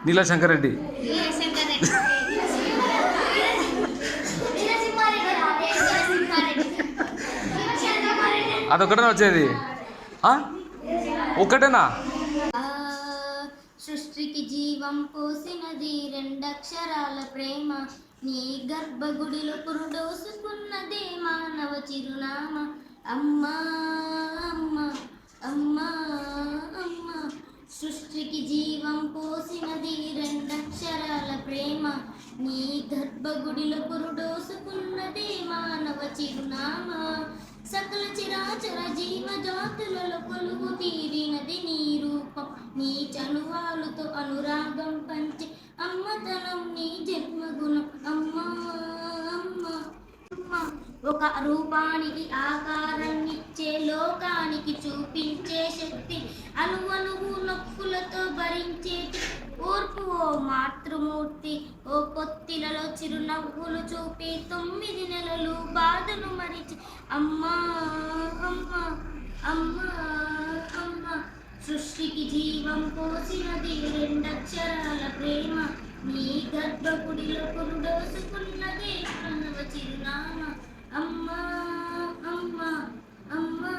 నీల శంకరెడ్డి. అదొకటేనా వచ్చేది? ఒక్కటేనా? సృష్టికి జీవం పోసినది రెండక్షరాల ప్రేమ, నీ గర్భగుడిలో పురుడోసుకున్నదే మానవ చిరునామా. అమ్మా అమ్మా అమ్మా అమ్మా, సృష్టికి జీవం పోసినది రెండక్షరాల ప్రేమ, నీ గర్భగుడిలో పురుడోసుకున్నదే మానవ చిరునామా. సకల చిరాచర జీవజాతులలో కొలువు తీరినది నీ రూపం, నీ చనువాలుతో అనురాగం పంచి అమ్మతనం నీ జన్మగుణం. అమ్మా అమ్మా అమ్మా, ఒక రూపానికి ఆకారం ఇచ్చే, లోకానికి చూపించే శక్తి, అణువణువు నొప్పులతో భరించేటి ఓర్పు ఓ మాతృమూర్తి. ఓ పొత్తిలలో చిరునవ్వులు చూపి 9 నెలలు బాధను మరిచి అమ్మా అమ్మా అమ్మా అమ్మా, సృష్టికి జీవం పోసినది రెండక్షరాల ప్రేమ, నీ గర్భగుడిలో పురుడోసుకున్నదే మానవ చిరునామా. అమ్మా అమ్మా అమ్మా